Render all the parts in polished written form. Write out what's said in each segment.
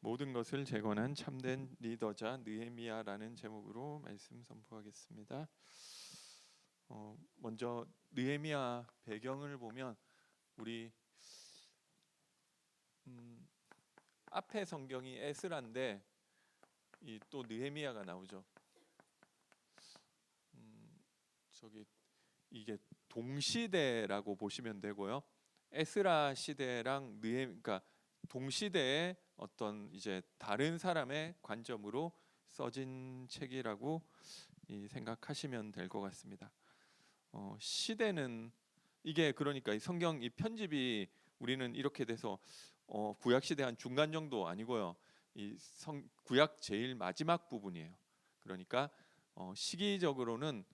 모든 것을 재건한 참된 리더자 느헤미야라는 제목으로 말씀 선포하겠습니다. 먼저 느헤미야 배경을 보면 우리 앞에 성경이 에스라인데 또 느헤미야가 나오죠. 저기 이게 동시대라고 보시면 되고요. 에스라 시대랑 그러니까 동시대의 어떤 이제 다른 사람의 관점으로 써진 책이라고 생각하시면 될 것 같습니다. 시대는 이게 그러니까 이 성경 이 편집이 우리는 이렇게 돼서 구약 시대 한 중간 정도 아니고요. 구약 제일 마지막 부분이에요. 그러니까 시기적으로는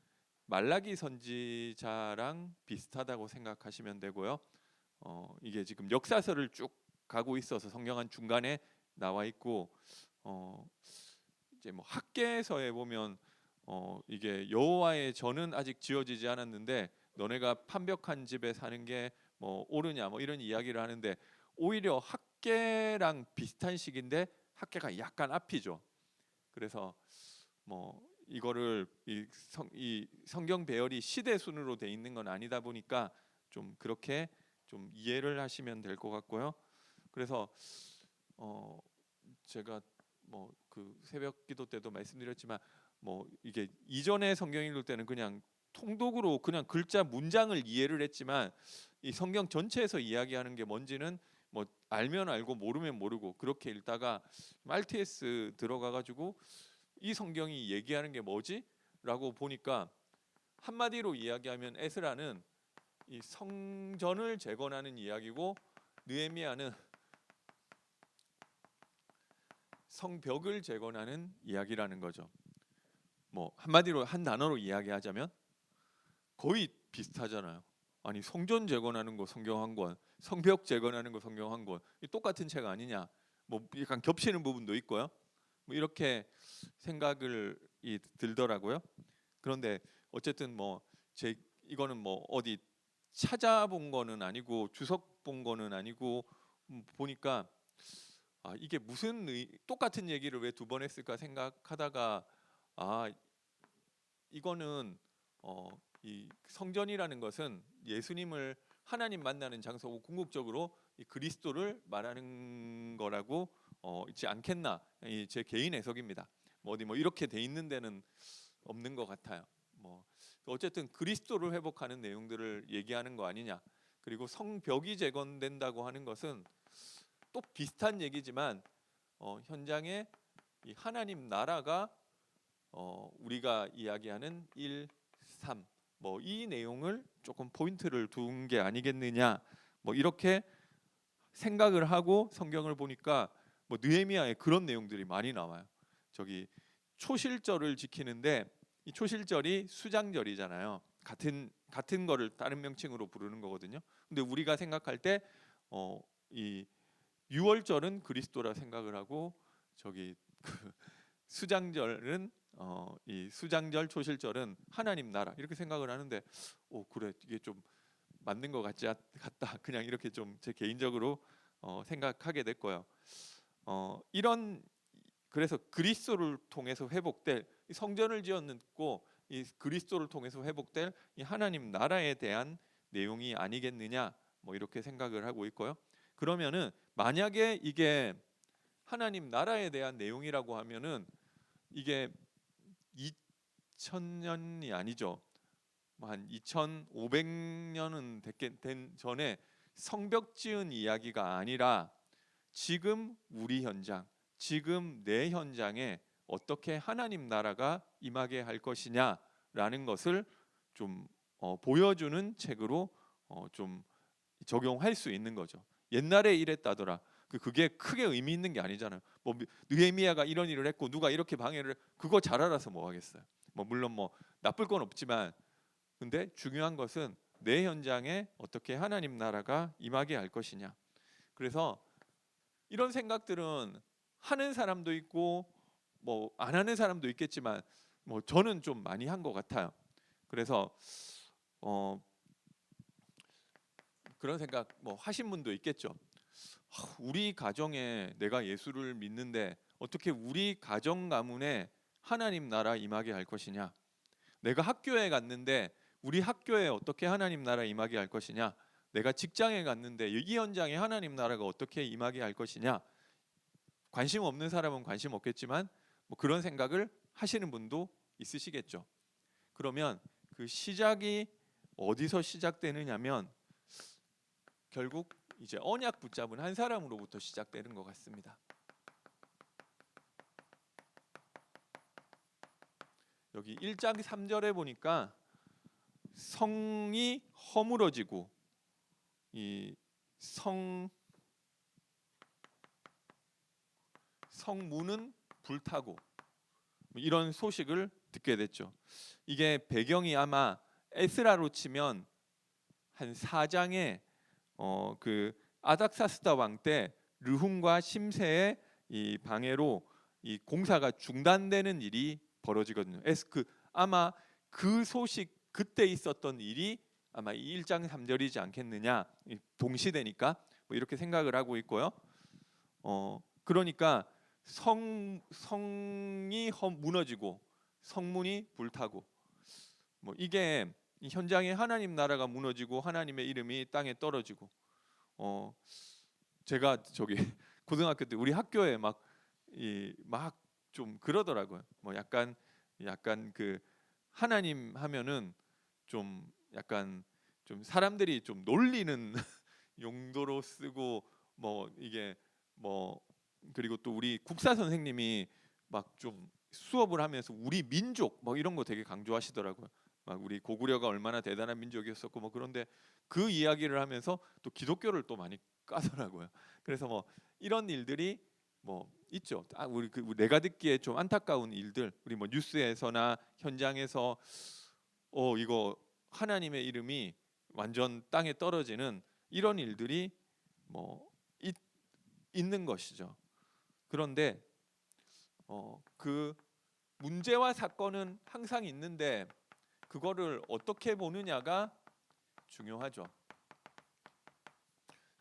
말라기 선지자랑 비슷하다고 생각하시면 되고요. 이게 지금 역사서를 쭉 가고 있어서 성경 한 중간에 나와 있고 이제 뭐 학개서에 보면 이게 여호와의 전은 아직 지어지지 않았는데 너네가 판벽한 집에 사는 게 뭐 옳으냐 뭐 이런 이야기를 하는데 오히려 학개랑 비슷한 시기인데 학개가 약간 앞이죠. 그래서 뭐 이거를 이 성경 배열이 시대 순으로 돼 있는 건 아니다 보니까 좀 그렇게 좀 이해를 하시면 될 것 같고요. 그래서 제가 뭐 그 새벽 기도 때도 말씀드렸지만 뭐 이게 이전에 성경 읽을 때는 그냥 통독으로 그냥 글자 문장을 이해를 했지만 이 성경 전체에서 이야기하는 게 뭔지는 뭐 알면 알고 모르면 모르고 그렇게 읽다가 RTS 들어가 가지고 이 성경이 얘기하는 게 뭐지? 라고 보니까 한마디로 이야기하면 에스라는 이 성전을 재건하는 이야기고 느헤미야는 성벽을 재건하는 이야기라는 거죠. 뭐 한마디로 한 단어로 이야기하자면 거의 비슷하잖아요. 아니 성전 재건하는 거 성경 한 권, 성벽 재건하는 거 성경 한 권, 똑같은 책 아니냐? 뭐 약간 겹치는 부분도 있고요. 뭐 이렇게 생각을 들더라고요. 그런데 어쨌든 뭐 제 이거는 뭐 어디 찾아본 거는 아니고 주석 본 거는 아니고 보니까 이게 무슨 똑같은 얘기를 왜 두 번 했을까 생각하다가 아 이거는 이 성전이라는 것은 예수님을 하나님 만나는 장소고 궁극적으로 이 그리스도를 말하는 거라고 있지 않겠나 제 개인 해석입니다. 뭐 어디 뭐 이렇게 돼 있는 데는 없는 것 같아요. 뭐 어쨌든 그리스도를 회복하는 내용들을 얘기하는 거 아니냐. 그리고 성벽이 재건된다고 하는 것은 또 비슷한 얘기지만 현장에 이 하나님 나라가 우리가 이야기하는 1, 3 뭐 이 내용을 조금 포인트를 둔 게 아니겠느냐 뭐 이렇게 생각을 하고 성경을 보니까 뭐 느헤미야에 그런 내용들이 많이 나와요. 저기 초실절을 지키는데 이 초실절이 수장절이잖아요. 같은 거를 다른 명칭으로 부르는 거거든요. 근데 우리가 생각할 때 이 유월절은 그리스도라 생각을 하고 저기 그 수장절은 이 수장절 초실절은 하나님 나라 이렇게 생각을 하는데 그래 이게 좀 맞는 것 같다 그냥 이렇게 좀 제 개인적으로 생각하게 됐고요. 이런 그래서 그리스도를 통해서 회복될 성전을 지었고 이 그리스도를 통해서 회복될 이 하나님 나라에 대한 내용이 아니겠느냐 뭐 이렇게 생각을 하고 있고요. 그러면은 만약에 이게 하나님 나라에 대한 내용이라고 하면은 이게 2000년이 아니죠. 한 2500년은 된 전에 성벽 지은 이야기가 아니라 지금 우리 현장, 지금 내 현장에 어떻게 하나님 나라가 임하게 할 것이냐라는 것을 좀 보여주는 책으로 좀 적용할 수 있는 거죠. 옛날에 이랬다더라. 그게 크게 의미 있는 게 아니잖아요. 뭐 느헤미야가 이런 일을 했고 누가 이렇게 방해를 그거 잘 알아서 뭐 하겠어요. 뭐 물론 뭐 나쁠 건 없지만 근데 중요한 것은 내 현장에 어떻게 하나님 나라가 임하게 할 것이냐. 그래서 이런 생각들은 하는 사람도 있고 뭐 안 하는 사람도 있겠지만 뭐 저는 좀 많이 한 것 같아요. 그래서 어 그런 생각 뭐 하신 분도 있겠죠. 우리 가정에 내가 예수를 믿는데 어떻게 우리 가정 가문에 하나님 나라 임하게 할 것이냐? 내가 학교에 갔는데 우리 학교에 어떻게 하나님 나라 임하게 할 것이냐? 내가 직장에 갔는데 이 현장에 하나님 나라가 어떻게 임하게 할 것이냐? 관심 없는 사람은 관심 없겠지만 뭐 그런 생각을 하시는 분도 있으시겠죠. 그러면 그 시작이 어디서 시작되느냐면 결국 이제 언약 붙잡은 한 사람으로부터 시작되는 것 같습니다. 여기 1장 3절에 보니까 성이 허물어지고 이 성문은 불타고 이런 소식을 듣게 됐죠. 이게 배경이 아마 에스라로 치면 한 4장에 그 아닥사스다 왕 때 르훔과 심세의 이 방해로 이 공사가 중단되는 일이 벌어지거든요. 아마 그 소식 그때 있었던 일이 아마 이 1장 3절이지 않겠느냐, 동시대니까 뭐 이렇게 생각을 하고 있고요. 그러니까 성이 무너지고 성문이 불타고 뭐 이게 이 현장에 하나님 나라가 무너지고 하나님의 이름이 땅에 떨어지고 제가 저기 고등학교 때 우리 학교에 막 좀 그러더라고요. 뭐 약간 그 하나님 하면은 좀 약간 좀 사람들이 좀 놀리는 용도로 쓰고 뭐 이게 뭐 그리고 또 우리 국사 선생님이 막 좀 수업을 하면서 우리 민족 뭐 이런 거 되게 강조하시더라고요. 막 우리 고구려가 얼마나 대단한 민족이었었고 뭐 그런데 그 이야기를 하면서 또 기독교를 또 많이 까더라고요. 그래서 뭐 이런 일들이 뭐 있죠. 우리 내가 듣기에 좀 안타까운 일들, 우리 뭐 뉴스에서나 현장에서 이거 하나님의 이름이 완전 땅에 떨어지는 이런 일들이 뭐 있는 것이죠. 그런데 그 문제와 사건은 항상 있는데 그거를 어떻게 보느냐가 중요하죠.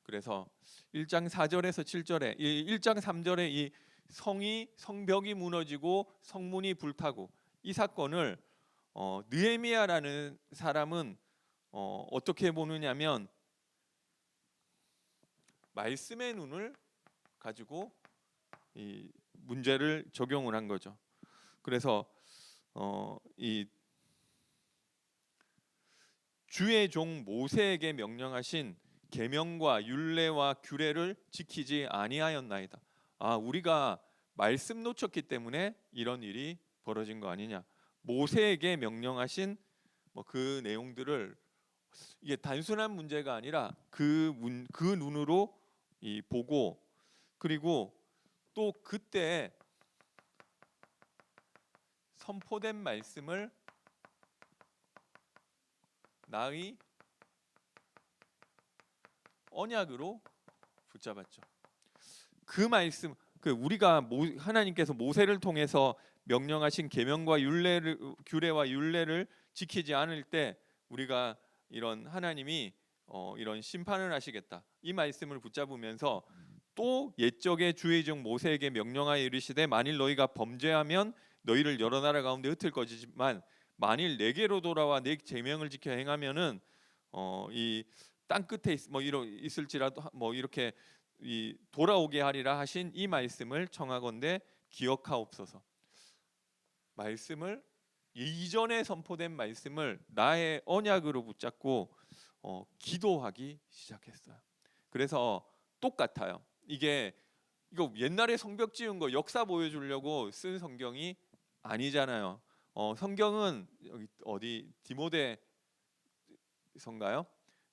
그래서 1장 4절에서 7절에 1장 3절에 이 성벽이 무너지고 성문이 불타고 이 사건을 느헤미야라는 사람은 어떻게 보느냐면 말씀의 눈을 가지고 이 문제를 적용을 한 거죠. 그래서 이 주의 종 모세에게 명령하신 계명과 율례와 규례를 지키지 아니하였나이다. 우리가 말씀 놓쳤기 때문에 이런 일이 벌어진 거 아니냐. 모세에게 명령하신 뭐 그 내용들을 이게 단순한 문제가 아니라 그 눈으로 보고 그리고 또 그때 선포된 말씀을 나의 언약으로 붙잡았죠. 그 말씀, 우리가 하나님께서 모세를 통해서 명령하신 계명과 규례와 율례를 지키지 않을 때 우리가 이런 하나님이 이런 심판을 하시겠다. 이 말씀을 붙잡으면서 또 옛적의 주의 종 모세에게 명령하여 이르시되 만일 너희가 범죄하면 너희를 여러 나라 가운데 흩을 것이지만 만일 내게로 돌아와 내 계명을 지켜 행하면은 이 땅 끝에 있을지라도 뭐 이렇게 돌아오게 하리라 하신 이 말씀을 청하건대 기억하옵소서. 말씀을 이전에 선포된 말씀을 나의 언약으로 붙잡고 기도하기 시작했어요. 그래서 똑같아요. 이거 옛날에 성벽 지은 거 역사 보여주려고 쓴 성경이 아니잖아요. 성경은 여기 어디 디모데서인가요?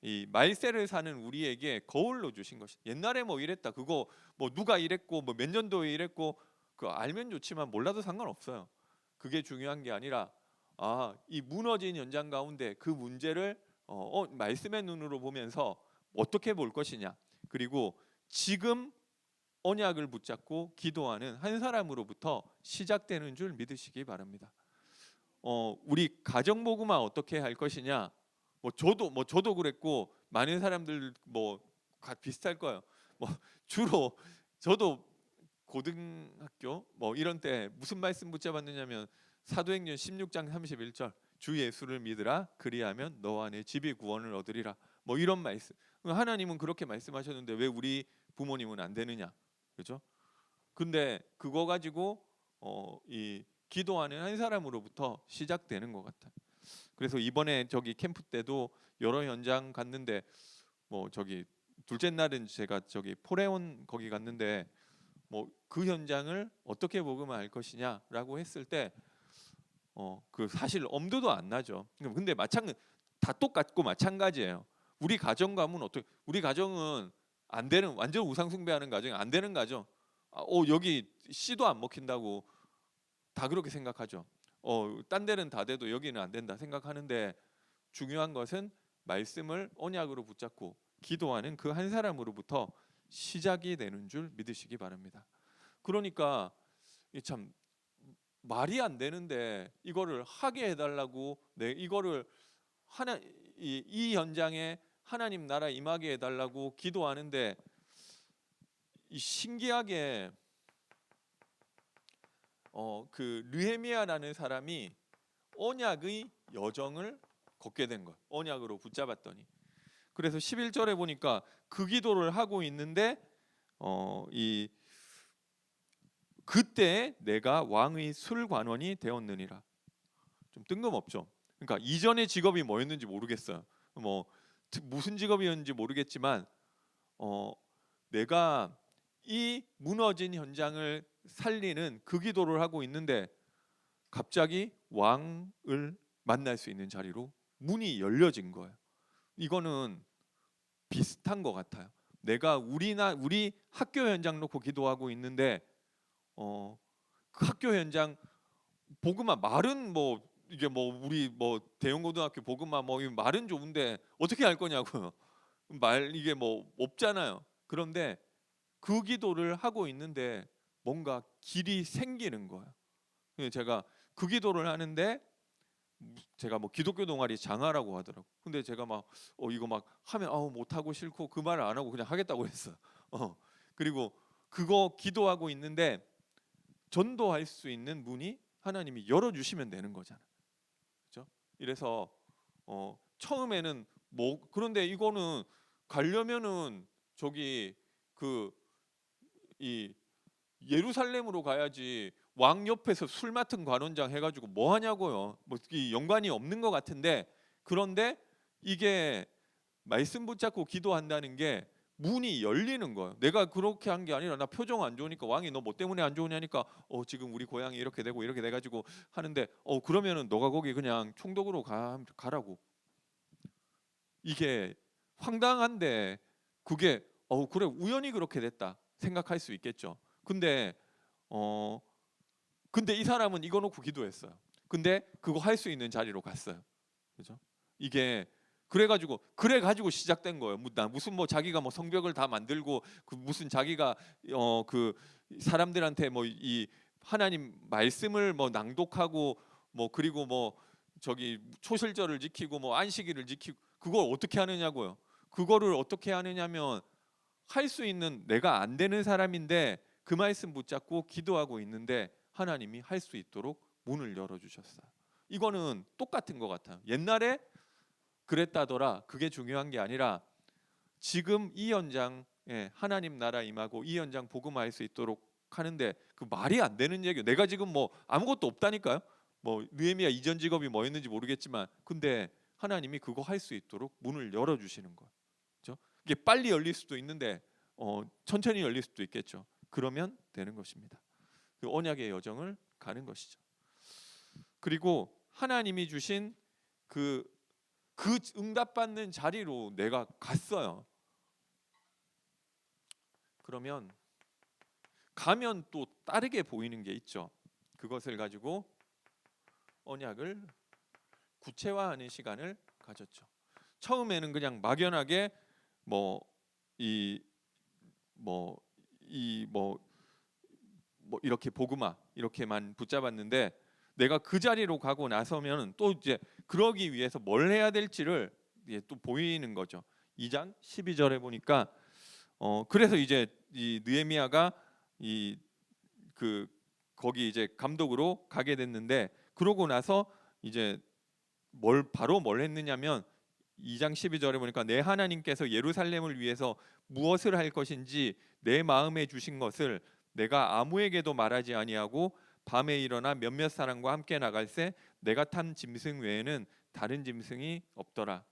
이 말세를 사는 우리에게 거울로 주신 것이. 옛날에 뭐 이랬다. 그거 뭐 누가 이랬고 뭐 몇 년도에 이랬고 그거 알면 좋지만 몰라도 상관없어요. 그게 중요한 게 아니라 이 무너진 현장 가운데 그 문제를 말씀의 눈으로 보면서 어떻게 볼 것이냐. 그리고 지금 언약을 붙잡고 기도하는 한 사람으로부터 시작되는 줄 믿으시기 바랍니다. 우리 가정 모금만 어떻게 할 것이냐. 저도 그랬고 많은 사람들 비슷할 거예요. 뭐 주로 저도 고등학교 뭐 이런 때 무슨 말씀 붙잡았느냐면 사도행전 16장 31절 주 예수를 믿으라 그리하면 너와 내 집이 구원을 얻으리라 뭐 이런 말씀. 하나님은 그렇게 말씀하셨는데 왜 우리 부모님은 안 되느냐, 그죠? 근데 그거 가지고 이 기도하는 한 사람으로부터 시작되는 것 같아요. 그래서 이번에 저기 캠프 때도 여러 현장 갔는데 뭐 저기 둘째 날은 제가 저기 포레온 거기 갔는데 뭐 그 현장을 어떻게 복음화할 것이냐라고 했을 때 그 사실 엄두도 안 나죠. 근데 다 똑같고 마찬가지예요. 우리 가정 가문 어떻게 우리 가정은 안 되는 완전 우상 숭배하는 가정이 안 되는 가정. 여기 씨도 안 먹힌다고 다 그렇게 생각하죠. 딴 데는 다 돼도 여기는 안 된다 생각하는데 중요한 것은 말씀을 언약으로 붙잡고 기도하는 그 한 사람으로부터 시작이 되는 줄 믿으시기 바랍니다. 그러니까 참 말이 안 되는데 이거를 하게 해달라고 이거를 이 현장에 하나님 나라 임하게 해달라고 기도하는데 이 신기하게 그 느헤미야라는 사람이 언약의 여정을 걷게 된 거예요. 언약으로 붙잡았더니. 그래서 11절에 보니까 그 기도를 하고 있는데 그때 내가 왕의 술관원이 되었느니라. 좀 뜬금없죠. 그러니까 이전의 직업이 뭐였는지 모르겠어요. 뭐 무슨 직업이었는지 모르겠지만 내가 이 무너진 현장을 살리는 그 기도를 하고 있는데 갑자기 왕을 만날 수 있는 자리로 문이 열려진 거예요. 이거는 비슷한 것 같아요. 내가 우리 학교 현장 놓고 기도하고 있는데 그 학교 현장 복음화 말은 뭐 이게 뭐 우리 뭐 대형고등학교 복음화 뭐 말은 좋은데 어떻게 할 거냐고요. 이게 뭐 없잖아요. 그런데 그 기도를 하고 있는데 뭔가 길이 생기는 거예요. 제가 그 기도를 하는데 제가 뭐 기독교 동아리 장하라고 하더라고. 근데 제가 막 이거 막 하면 못 하고 싫고 그 말을 안 하고 그냥 하겠다고 했어요. 그리고 그거 기도하고 있는데 전도할 수 있는 문이 하나님이 열어주시면 되는 거잖아요. 그렇죠? 이래서 처음에는 뭐 그런데 이거는 가려면은 저기 이 예루살렘으로 가야지 왕 옆에서 술 맡은 관원장 해가지고 뭐 하냐고요. 뭐 연관이 없는 것 같은데 그런데 이게 말씀 붙잡고 기도한다는 게 문이 열리는 거예요. 내가 그렇게 한 게 아니라 나 표정 안 좋으니까 왕이 너 뭐 때문에 안 좋으냐니까 지금 우리 고향이 이렇게 되고 이렇게 돼가지고 하는데 그러면은 너가 거기 그냥 총독으로 가라고. 이게 황당한데 그게 그래 우연히 그렇게 됐다 생각할 수 있겠죠. 근데 근데 이 사람은 이거 놓고 기도했어요. 근데 그거 할 수 있는 자리로 갔어요. 그죠? 이게 그래가지고 시작된 거예요. 무슨 뭐 자기가 뭐 성벽을 다 만들고 그 무슨 자기가 그 사람들한테 뭐 이 하나님 말씀을 뭐 낭독하고 뭐 그리고 뭐 저기 초실절을 지키고 뭐 안식일을 지키고 그걸 어떻게 하느냐고요. 그거를 어떻게 하느냐면 할 수 있는 내가 안 되는 사람인데 그 말씀 붙잡고 기도하고 있는데 하나님이 할 수 있도록 문을 열어주셨어요. 이거는 똑같은 것 같아요. 옛날에 그랬다더라. 그게 중요한 게 아니라 지금 이 현장에 하나님 나라 임하고 이 현장 복음화할 수 있도록 하는데 그 말이 안 되는 얘기예요. 내가 지금 뭐 아무것도 없다니까요. 뭐 느헤미야 이전 직업이 뭐였는지 모르겠지만 근데 하나님이 그거 할 수 있도록 문을 열어주시는 거예요. 그렇죠? 이게 빨리 열릴 수도 있는데 천천히 열릴 수도 있겠죠. 그러면 되는 것입니다. 그 언약의 여정을 가는 것이죠. 그리고 하나님이 주신 그 응답받는 자리로 내가 갔어요. 그러면 가면 또 다르게 보이는 게 있죠. 그것을 가지고 언약을 구체화하는 시간을 가졌죠. 처음에는 그냥 막연하게 이렇게 복음화 이렇게만 붙잡았는데 내가 그 자리로 가고 나서면 또 이제 그러기 위해서 뭘 해야 될지를 또 보이는 거죠. 2장 12절에 보니까 그래서 이제 이 느헤미야가 이 그 거기 이제 감독으로 가게 됐는데, 그러고 나서 이제 뭘 했느냐면 2장 12절에 보니까 내 하나님께서 예루살렘을 위해서 무엇을 할 것인지 내 마음에 주신 것을 내가 아무에게도 말하지 아니하고 밤에 일어나 몇몇 사람과 함께 나갈새 내가 탄 짐승 외에는 다른 짐승이 없더라.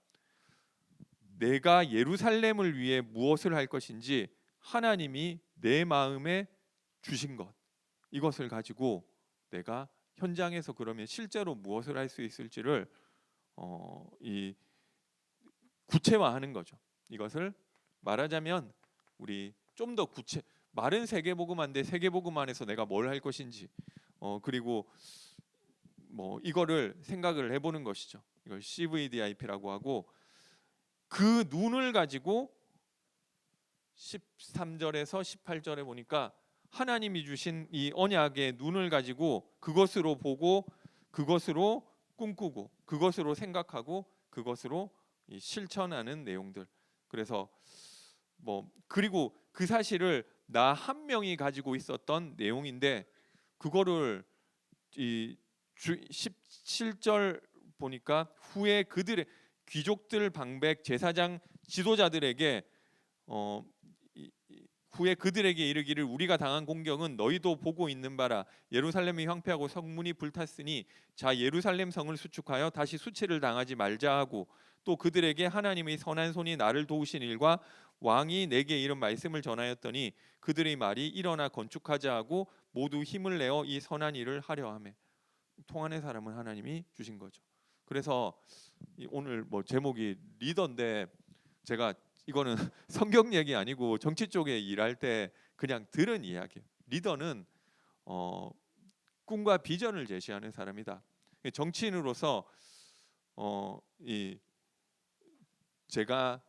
내가 예루살렘을 위해 무엇을 할 것인지 하나님이 내 마음에 주신 것, 이것을 가지고 내가 현장에서 그러면 실제로 무엇을 할 수 있을지를 이 구체화하는 거죠. 이것을 말하자면 우리 좀 더 말은 세계복음화인데 세계복음화에서 내가 뭘 할 것인지, 그리고 뭐 이거를 생각을 해보는 것이죠. 이걸 CVDIP라고 하고, 그 눈을 가지고 13절에서 18절에 보니까 하나님이 주신 이 언약의 눈을 가지고 그것으로 보고, 그것으로 꿈꾸고, 그것으로 생각하고, 그것으로 실천하는 내용들. 그래서 뭐 그리고 그 사실을 나 한 명이 가지고 있었던 내용인데, 그거를 이 17절 보니까 후에 그들의 귀족들, 방백, 제사장, 지도자들에게 후에 그들에게 이르기를 우리가 당한 공경은 너희도 보고 있는 바라. 예루살렘이 황폐하고 성문이 불탔으니 자 예루살렘 성을 수축하여 다시 수치를 당하지 말자 하고, 또 그들에게 하나님의 선한 손이 나를 도우신 일과 왕이 내게 이런 말씀을 전하였더니 그들의 말이 일어나 건축하자 하고 모두 힘을 내어 이 선한 일을 하려 하매. 통하는 사람은 하나님이 주신 거죠. 그래서 오늘 뭐 제목이 리더인데, 제가 이거는 성경 얘기 아니고 정치 쪽에 일할 때 그냥 들은 이야기예요. 리더는 꿈과 비전을 제시하는 사람이다. 정치인으로서 이 제가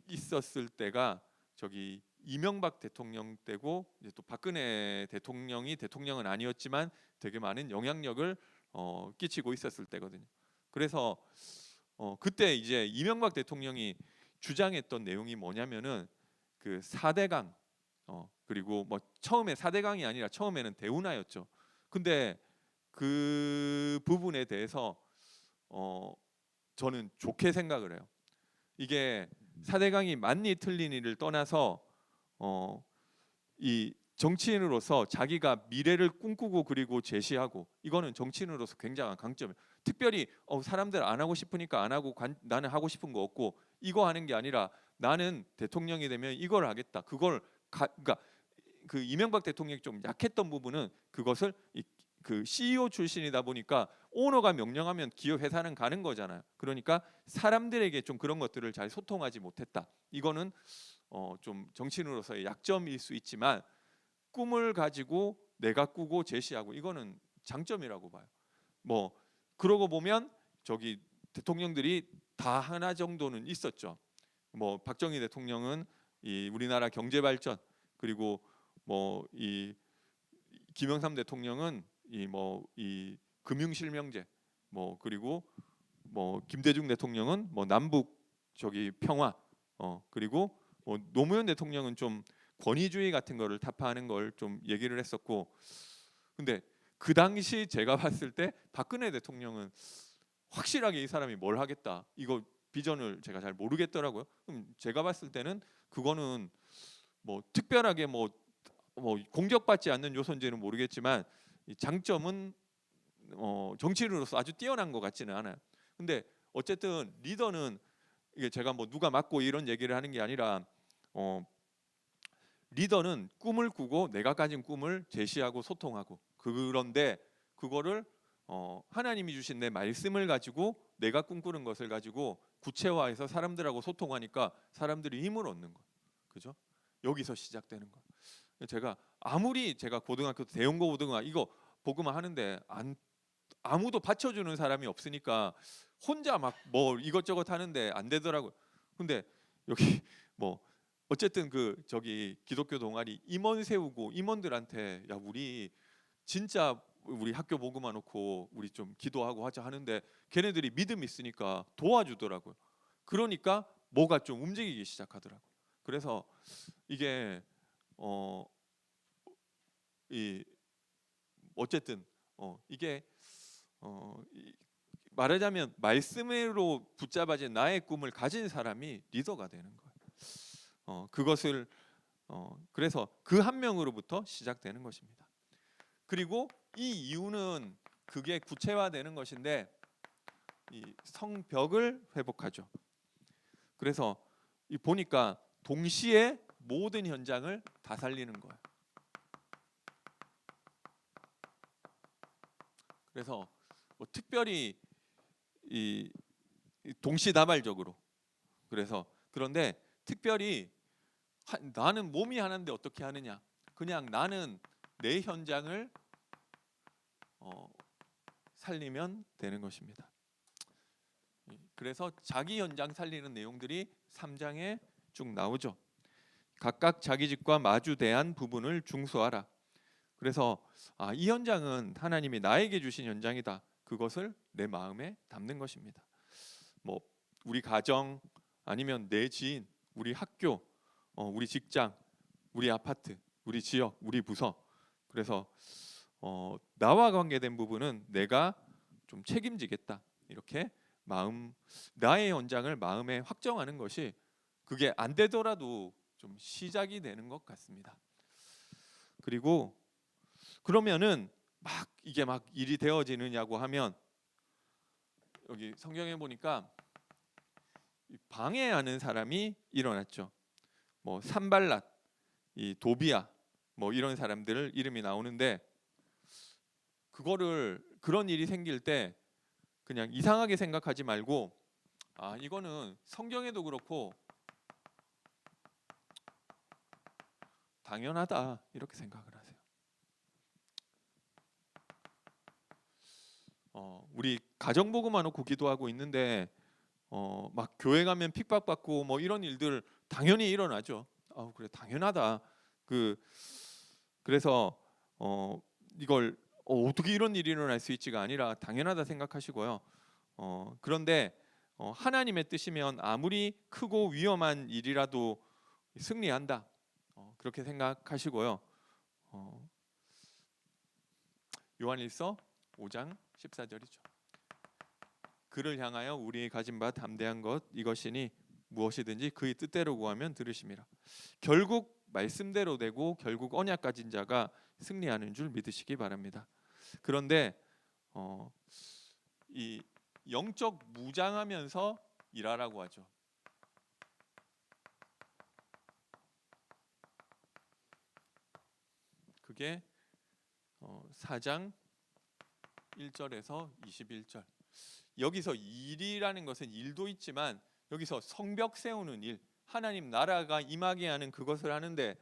있었을 때가 저기 이명박 대통령 때고, 이제 또 박근혜 대통령이 대통령은 아니었지만 되게 많은 영향력을 끼치고 있었을 때거든요. 그래서 그때 이제 이명박 대통령이 주장했던 내용이 뭐냐면은 그 4대강, 그리고 뭐 처음에 4대강이 아니라 처음에는 대운하였죠. 근데 그 부분에 대해서 저는 좋게 생각을 해요. 이게 4대강이 맞니 틀리니를 떠나서 이 정치인으로서 자기가 미래를 꿈꾸고 그리고 제시하고, 이거는 정치인으로서 굉장한 강점이에요. 특별히 사람들 안 하고 싶으니까 안 하고 나는 하고 싶은 거 없고 이거 하는 게 아니라 나는 대통령이 되면 이걸 하겠다. 그러니까 그 이명박 대통령이 좀 약했던 부분은 그것을 그 CEO 출신이다 보니까 오너가 명령하면 기업 회사는 가는 거잖아요. 그러니까 사람들에게 좀 그런 것들을 잘 소통하지 못했다. 이거는 좀 정치인으로서의 약점일 수 있지만 꿈을 가지고 내가 꾸고 제시하고, 이거는 장점이라고 봐요. 뭐 그러고 보면 저기 대통령들이 다 하나 정도는 있었죠. 뭐 박정희 대통령은 이 우리나라 경제 발전, 그리고 뭐 이 김영삼 대통령은 이 금융 실명제, 뭐 그리고 뭐 김대중 대통령은 뭐 남북 저기 평화, 그리고 뭐 노무현 대통령은 좀 권위주의 같은 거를 타파하는 걸 좀 얘기를 했었고, 근데 그 당시 제가 봤을 때 박근혜 대통령은 확실하게 이 사람이 뭘 하겠다, 이거 비전을 제가 잘 모르겠더라고요. 그럼 제가 봤을 때는 그거는 뭐 특별하게 뭐 공격받지 않는 요소인지는 모르겠지만 이 장점은 정치인으로서 아주 뛰어난 것 같지는 않아요. 근데 어쨌든 리더는, 이게 제가 뭐 누가 맞고 이런 얘기를 하는 게 아니라 리더는 꿈을 꾸고 내가 가진 꿈을 제시하고 소통하고, 그런데 그거를 하나님이 주신 내 말씀을 가지고 내가 꿈꾸는 것을 가지고 구체화해서 사람들하고 소통하니까 사람들이 힘을 얻는 거, 그죠? 여기서 시작되는 거. 제가 아무리 제가 고등학교 대형고 고등학교 이거 복음화 하는데 아무도 받쳐주는 사람이 없으니까 혼자 막 뭐 이것저것 하는데 안 되더라고요. 근데 여기 뭐 어쨌든 그 저기 기독교 동아리 임원 세우고 임원들한테 야 우리 진짜 우리 학교 복음화 놓고 우리 좀 기도하고 하자 하는데 걔네들이 믿음 있으니까 도와주더라고요. 그러니까 뭐가 좀 움직이기 시작하더라고요. 그래서 이게 이 어쨌든 이게 말하자면 말씀으로 붙잡아진 나의 꿈을 가진 사람이 리더가 되는 거예요. 그것을 그래서 그 한 명으로부터 시작되는 것입니다. 그리고 이 이유는 그게 구체화되는 것인데 이 성벽을 회복하죠. 그래서 보니까 동시에 모든 현장을 다 살리는 거예요. 그래서 뭐 특별히 이 동시다발적으로 그래서 그런데 특별히 나는 몸이 하나인데 어떻게 하느냐? 그냥 나는 내 현장을 살리면 되는 것입니다. 그래서 자기 현장 살리는 내용들이 3장에 쭉 나오죠. 각각 자기 집과 마주대한 부분을 중수하라. 그래서 이 현장은 하나님이 나에게 주신 현장이다. 그것을 내 마음에 담는 것입니다. 뭐 우리 가정 아니면 내 지인, 우리 학교, 우리 직장, 우리 아파트, 우리 지역, 우리 부서. 그래서 나와 관계된 부분은 내가 좀 책임지겠다. 이렇게 나의 현장을 마음에 확정하는 것이 그게 안 되더라도 좀 시작이 되는 것 같습니다. 그리고 그러면은 이게 막 일이 되어지느냐고 하면 여기 성경에 보니까 방해하는 사람이 일어났죠. 뭐 산발랏, 이 도비야, 뭐 이런 사람들 이름이 나오는데 그런 일이 생길 때 그냥 이상하게 생각하지 말고 이거는 성경에도 그렇고 당연하다 이렇게 생각을 하세요. 우리 가정복음만 놓고 기도하고 있는데 막 교회 가면 핍박받고 뭐 이런 일들 당연히 일어나죠. 그래 당연하다. 그래서 이걸 어떻게 이런 일이 일어날 수 있지가 아니라 당연하다 생각하시고요. 그런데 하나님의 뜻이면 아무리 크고 위험한 일이라도 승리한다. 그렇게 생각하시고요. 요한일서 5장 14절이죠. 그를 향하여 우리의 가진 바 담대한 것 이것이니 무엇이든지 그의 뜻대로 구하면 들으심이라. 결국 말씀대로 되고 결국 언약 가진 자가 승리하는 줄 믿으시기 바랍니다. 그런데 이 영적 무장하면서 일하라고 하죠. 그게 4장 1절에서 21절. 여기서 일이라는 것은 일도 있지만 여기서 성벽 세우는 일, 하나님 나라가 임하게 하는 그것을 하는데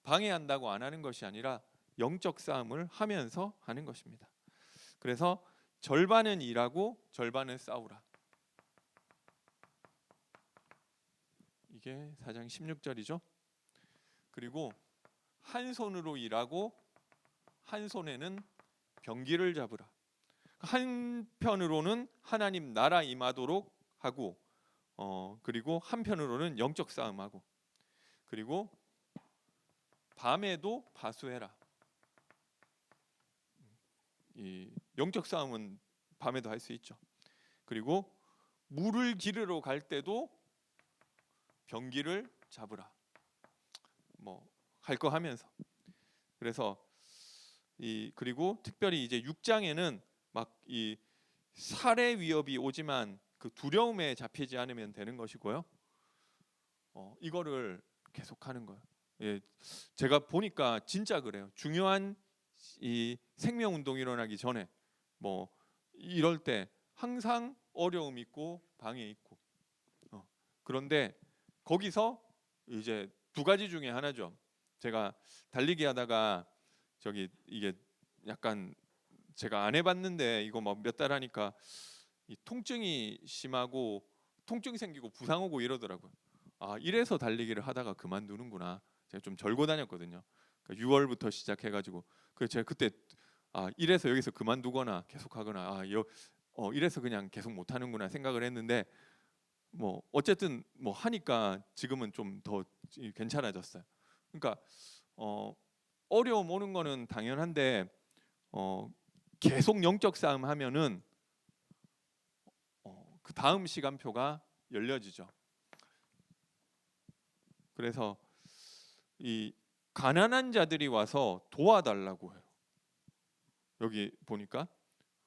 방해한다고 안 하는 것이 아니라 영적 싸움을 하면서 하는 것입니다. 그래서 절반은 일하고 절반은 싸우라. 이게 4장 16절이죠. 그리고 한 손으로 일하고 한 손에는 병기를 잡으라. 한편으로는 하나님 나라 임하도록 하고 그리고 한편으로는 영적 싸움하고 그리고 밤에도 바수해라. 이 영적 싸움은 밤에도 할 수 있죠. 그리고 물을 기르러 갈 때도 병기를 잡으라. 뭐 할 거 하면서. 그래서 그리고 특별히 이제 6장에는 막 이 살해 위협이 오지만 그 두려움에 잡히지 않으면 되는 것이고요. 이거를 계속하는 거예요. 예, 제가 보니까 진짜 그래요. 중요한 이 생명 운동이 일어나기 전에 뭐 이럴 때 항상 어려움 있고 방해 있고 그런데 거기서 이제 두 가지 중에 하나죠. 제가 달리기 하다가 이게 약간 제가 안 해봤는데 이거 뭐 몇 달 하니까 이 통증이 심하고 통증이 생기고 부상 오고 이러더라고요. 이래서 달리기를 하다가 그만두는구나. 제가 좀 절고 다녔거든요. 그러니까 6월부터 시작해가지고 그래서 제가 그때 이래서 여기서 그만두거나 계속하거나 이래서 그냥 계속 못하는구나 생각을 했는데 뭐 어쨌든 뭐 하니까 지금은 좀 더 괜찮아졌어요. 그러니까 어려움 오는 거는 당연한데 계속 영적 싸움 하면은 그 다음 시간표가 열려지죠. 그래서 이 가난한 자들이 와서 도와달라고 해요. 여기 보니까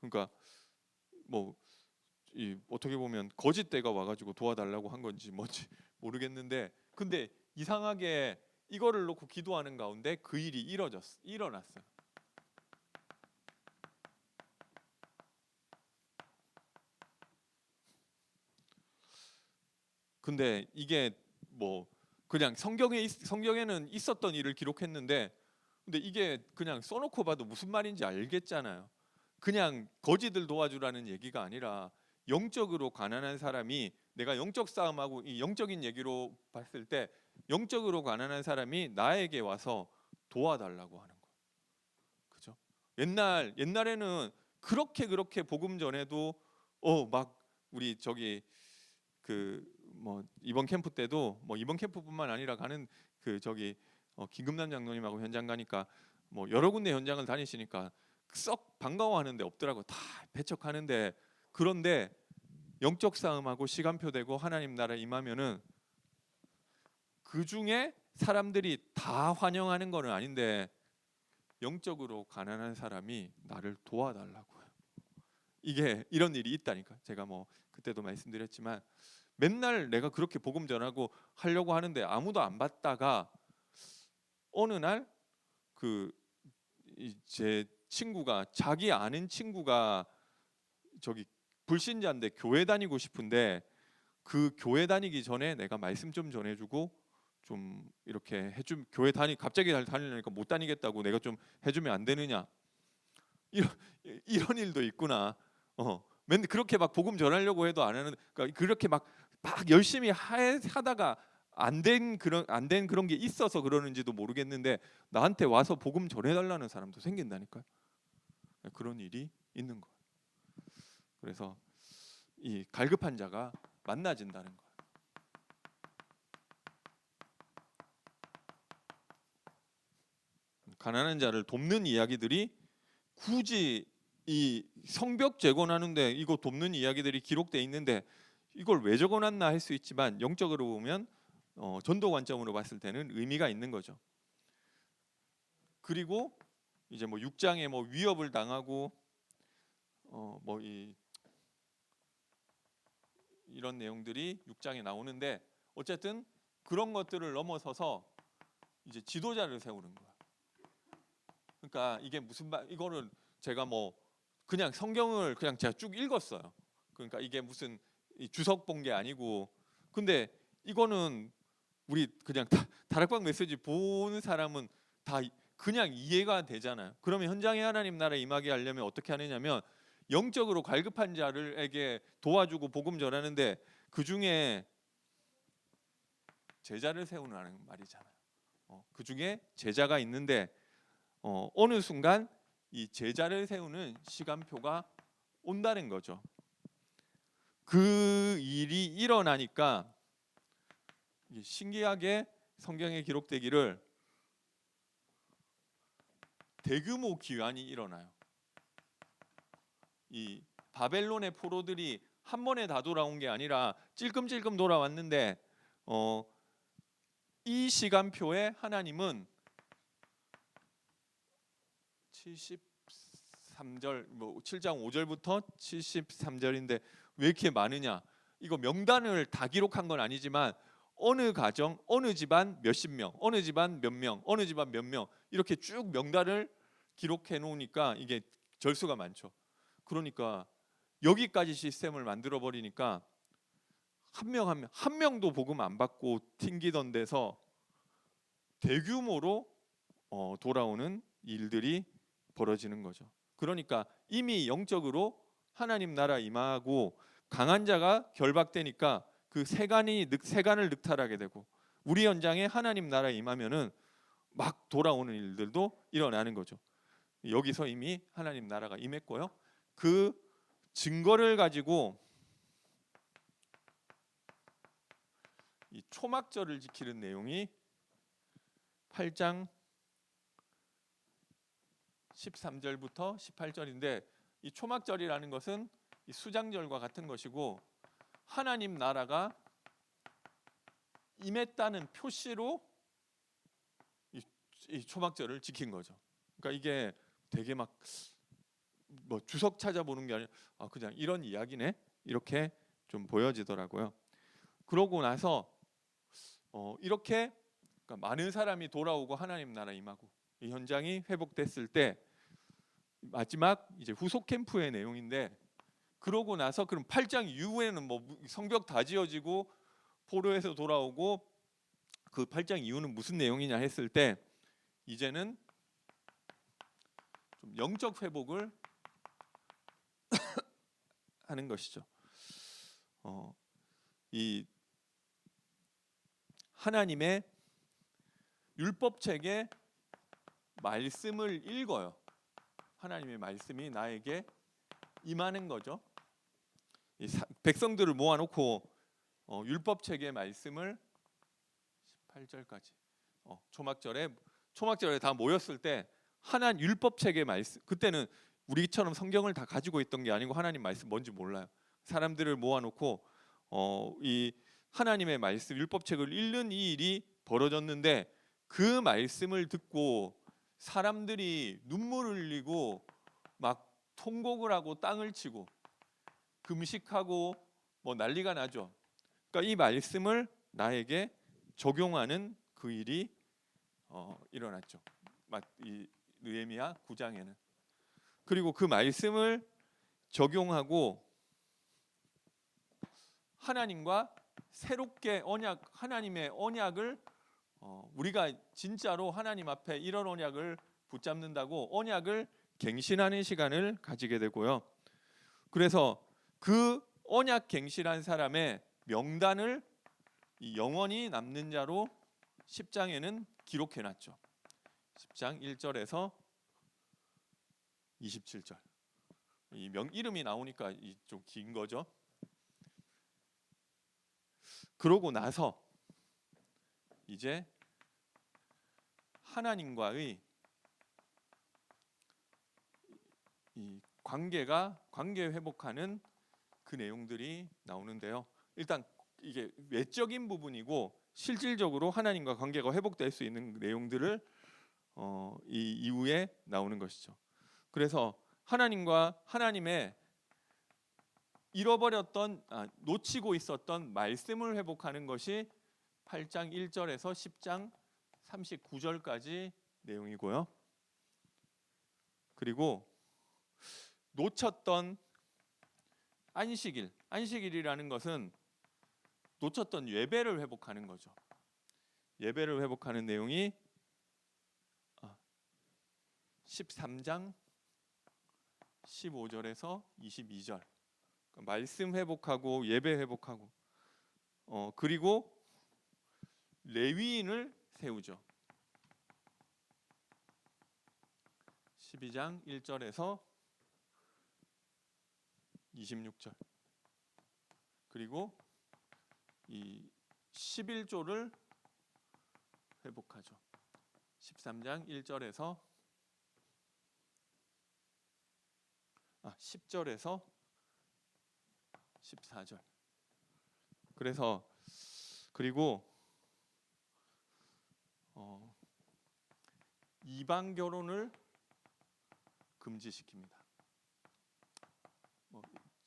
그러니까 뭐 이 어떻게 보면 거짓대가 와가지고 도와달라고 한 건지 뭔지 모르겠는데, 근데 이상하게 이거를 놓고 기도하는 가운데 그 일이 일어났어요. 근데 이게 뭐 그냥 성경에는 있었던 일을 기록했는데, 근데 이게 그냥 써놓고 봐도 무슨 말인지 알겠잖아요. 그냥 거지들 도와주라는 얘기가 아니라 영적으로 가난한 사람이, 내가 영적 싸움하고 이 영적인 얘기로 봤을 때 영적으로 가난한 사람이 나에게 와서 도와달라고 하는 거예요. 그죠? 옛날에는 그렇게 복음 전에도 막 우리 저기 그 뭐 이번 캠프 때도 뭐 이번 캠프뿐만 아니라 가는 그 저기 김금남 장로님하고 현장 가니까 뭐 여러 군데 현장을 다니시니까 썩 반가워하는 데 없더라고. 다 배척하는데, 그런데 영적 싸움하고 시간표 되고 하나님 나라 임하면은 그 중에 사람들이 다 환영하는 거는 아닌데 영적으로 가난한 사람이 나를 도와달라고 해요. 이게 이런 일이 있다니까. 제가 뭐 그때도 말씀드렸지만 맨날 내가 그렇게 복음 전하고 하려고 하는데 아무도 안 받다가 어느 날 그 제 친구가, 자기 아는 친구가 저기 불신자인데 교회 다니고 싶은데, 그 교회 다니기 전에 내가 말씀 좀 전해주고 좀 이렇게 해좀, 교회 갑자기 다니려니까 못 다니겠다고 내가 좀 해주면 안 되느냐. 이런 이런 일도 있구나. 맨날 그렇게 막 복음 전하려고 해도 안 하는, 그러니까 그렇게 막 열심히 하다가 안 된 그런 게 있어서 그러는지도 모르겠는데 나한테 와서 복음 전해달라는 사람도 생긴다니까요. 그런 일이 있는 거예요. 그래서 이 갈급한 자가 만나진다는 거예요. 가난한 자를 돕는 이야기들이 굳이 이 성벽 재건하는데 이거 돕는 이야기들이 기록돼 있는데 이걸 왜 적어놨나 할 수 있지만, 영적으로 보면 전도 관점으로 봤을 때는 의미가 있는 거죠. 그리고 이제 뭐 6장에 뭐 위협을 당하고 뭐 이런 내용들이 6장에 나오는데, 어쨌든 그런 것들을 넘어서서 이제 지도자를 세우는 거야. 그러니까 이게 무슨 말, 이거는 제가 뭐 그냥 성경을 그냥 제가 쭉 읽었어요. 그러니까 이게 무슨 주석 본 게 아니고, 근데 이거는 우리 그냥 다락방 메시지 보는 사람은 다 그냥 이해가 되잖아요. 그러면 현장에 하나님 나라 임하게 하려면 어떻게 하느냐면 영적으로 갈급한 자들에게 도와주고 복음 전하는데 그 중에 제자를 세우는 말이잖아요. 그 중에 제자가 있는데 어느 순간 이 제자를 세우는 시간표가 온다는 거죠. 그 일이 일어나니까 신기하게 성경에 기록되기를 대규모 기환이 일어나요. 이 바벨론의 포로들이 한 번에 다 돌아온 게 아니라 찔끔찔끔 돌아왔는데 이 시간표에 하나님은 73절, 뭐 7장 5절부터 73절인데 왜 이렇게 많으냐? 이거 명단을 다 기록한 건 아니지만 어느 가정, 어느 집안 몇십 명, 어느 집안 몇 명, 어느 집안 몇 명, 이렇게 쭉 명단을 기록해 놓으니까 이게 절수가 많죠. 그러니까 여기까지 시스템을 만들어 버리니까 한 명도 복음 안 받고 튕기던 데서 대규모로 돌아오는 일들이 벌어지는 거죠. 그러니까 이미 영적으로 하나님 나라 임하고 강한 자가 결박되니까 그 세간을 늑탈하게 되고, 우리 현장에 하나님 나라 임하면은 막 돌아오는 일들도 일어나는 거죠. 여기서 이미 하나님 나라가 임했고요. 그 증거를 가지고 이 초막절을 지키는 내용이 8장 13절부터 18절인데, 이 초막절이라는 것은 이 수장절과 같은 것이고 하나님 나라가 임했다는 표시로 이 초막절을 지킨 거죠. 그러니까 이게 되게 막 뭐 주석 찾아보는 게 아니라 그냥 이런 이야기네, 이렇게 좀 보여지더라고요. 그러고 나서 이렇게 그러니까 많은 사람이 돌아오고 하나님 나라 임하고 이 현장이 회복됐을 때 마지막 이제 후속 캠프의 내용인데, 그러고 나서 그럼 8장 이후에는 뭐 성벽 다 지어지고 포로에서 돌아오고 그 8장 이후는 무슨 내용이냐 했을 때, 이제는 좀 영적 회복을 하는 것이죠. 이 하나님의 율법책의 말씀을 읽어요. 하나님의 말씀이 나에게 임하는 거죠. 이 백성들을 모아놓고 율법책의 말씀을 18절까지 초막절에 다 모였을 때 하나님 율법책의 말씀, 그때는 우리처럼 성경을 다 가지고 있던 게 아니고 하나님 말씀 뭔지 몰라요. 사람들을 모아놓고 이 하나님의 말씀 율법책을 읽는 이 일이 벌어졌는데, 그 말씀을 듣고 사람들이 눈물을 흘리고 막 통곡을 하고 땅을 치고 금식하고 뭐 난리가 나죠. 그러니까 이 말씀을 나에게 적용하는 그 일이 일어났죠. 이 느헤미야 9장에는. 그리고 그 말씀을 적용하고 하나님과 새롭게 하나님의 언약을 우리가 진짜로 하나님 앞에 이런 언약을 붙잡는다고 언약을 갱신하는 시간을 가지게 되고요. 그래서 그 언약 갱신한 사람의 명단을 이 영원히 남는 자로 10장에는 기록해 놨죠. 10장 1절에서 27절. 이 이름이 나오니까 좀 긴 거죠. 그러고 나서 이제 하나님과의 이 관계 회복하는 그 내용들이 나오는데요. 일단 이게 외적인 부분이고 실질적으로 하나님과 관계가 회복될 수 있는 내용들을 이 이후에 나오는 것이죠. 그래서 하나님의 잃어버렸던 놓치고 있었던 말씀을 회복하는 것이 8장 1절에서 10장 39절까지 내용이고요. 그리고 놓쳤던 안식일이라는 것은 놓쳤던 예배를 회복하는 거죠. 예배를 회복하는 내용이 13장 15절에서 22절. 말씀 회복하고 예배 회복하고 그리고 레위인을 세우죠. 12장 1절에서 26절. 그리고 이 11조를 회복하죠. 13장 1절에서 10절에서 14절. 그리고 이방 결혼을 금지시킵니다.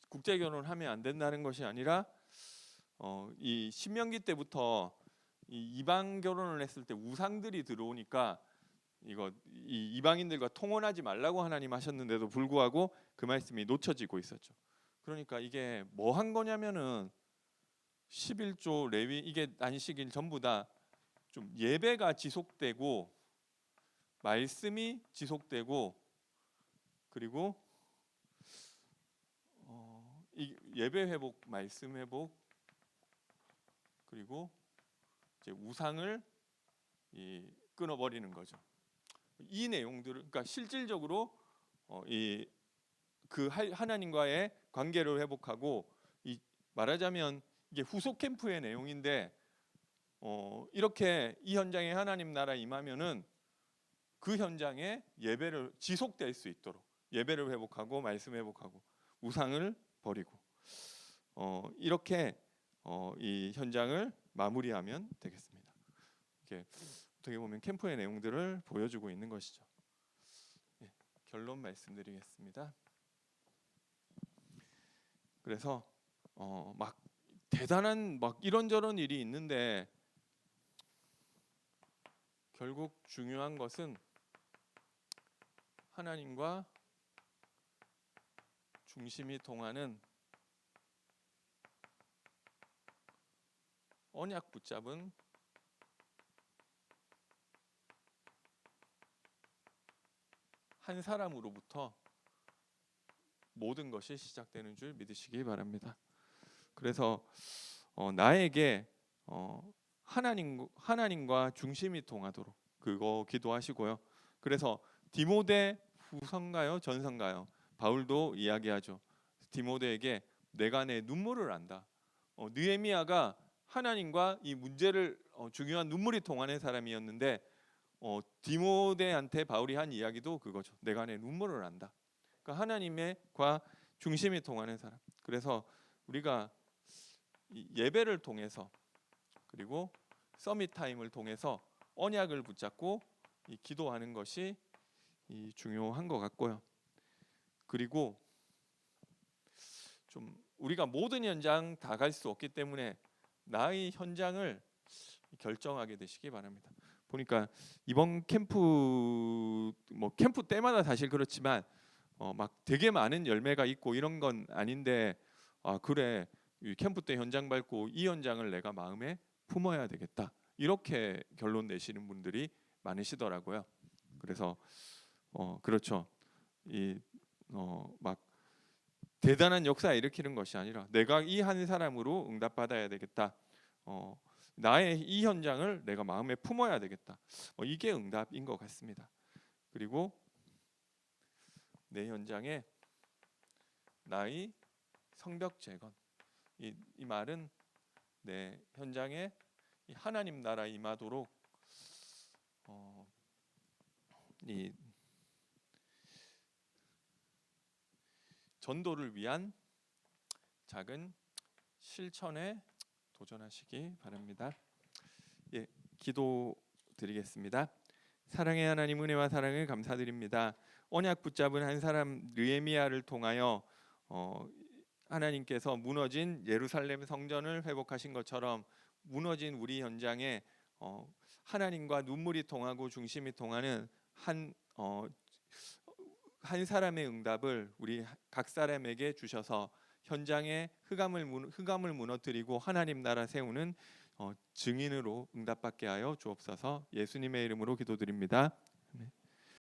국제 결혼하면 안 된다는 것이 아니라 이 신명기 때부터 이 이방 결혼을 했을 때 우상들이 들어오니까 이 이방인들과 통혼하지 말라고 하나님 하셨는데도 불구하고 그 말씀이 놓쳐지고 있었죠. 그러니까 이게 뭐 한 거냐면은 11조 레위 이게 안식일 전부 다 좀 예배가 지속되고 말씀이 지속되고 그리고 이 예배 회복, 말씀 회복 그리고 이제 우상을 끊어버리는 거죠. 이 내용들을 그러니까 실질적으로 그 하나님과의 관계를 회복하고 말하자면 이게 후속 캠프의 내용인데 이렇게 이 현장에 하나님 나라 임하면은 그 현장에 예배를 지속될 수 있도록 예배를 회복하고 말씀 회복하고 우상을 버리고 이렇게 이 현장을 마무리하면 되겠습니다. 이렇게 어떻게 보면 캠프의 내용들을 보여주고 있는 것이죠. 예, 결론 말씀드리겠습니다. 그래서 막 대단한 막 이런저런 일이 있는데 결국 중요한 것은 하나님과 중심이 통하는 언약 붙잡은 한 사람으로부터 모든 것이 시작되는 줄 믿으시기 바랍니다. 그래서 나에게 하나님과 중심이 통하도록 그거 기도하시고요. 그래서 디모데 후서인가요? 전서인가요? 바울도 이야기하죠. 디모데에게 내가 내 눈물을 안다. 느헤미야가 하나님과 이 문제를 중요한 눈물이 통하는 사람이었는데 디모데한테 바울이 한 이야기도 그거죠. 내가 내 눈물을 안다. 그러니까 하나님과 중심이 통하는 사람. 그래서 우리가 이 예배를 통해서 그리고 서밋 타임을 통해서 언약을 붙잡고 이 기도하는 것이 이 중요한 것 같고요. 그리고 좀 우리가 모든 현장 다 갈 수 없기 때문에 나의 현장을 결정하게 되시기 바랍니다. 보니까 이번 캠프 캠프 때마다 사실 그렇지만 막 되게 많은 열매가 있고 이런 건 아닌데 그래 이 캠프 때 현장 밟고 이 현장을 내가 마음에 품어야 되겠다 이렇게 결론 내시는 분들이 많으시더라고요. 그래서 그렇죠. 막 대단한 역사 일으키는 것이 아니라 내가 이 한 사람으로 응답받아야 되겠다. 나의 이 현장을 내가 마음에 품어야 되겠다. 이게 응답인 것 같습니다. 그리고 내 현장에 나의 성벽 재건. 이 말은 내 현장에 하나님 나라 임하도록 이 전도를 위한 작은 실천에 도전하시기 바랍니다. 예, 기도드리겠습니다. 사랑의 하나님 은혜와 사랑을 감사드립니다. 언약 붙잡은 한 사람 느헤미야를 통하여 하나님께서 무너진 예루살렘 성전을 회복하신 것처럼 무너진 우리 현장에 하나님과 눈물이 통하고 중심이 통하는 한 사람의 응답을 우리 각 사람에게 주셔서 현장에 흑암을 무너뜨리고 하나님 나라 세우는 증인으로 응답받게 하여 주옵소서. 예수님의 이름으로 기도드립니다. 아멘.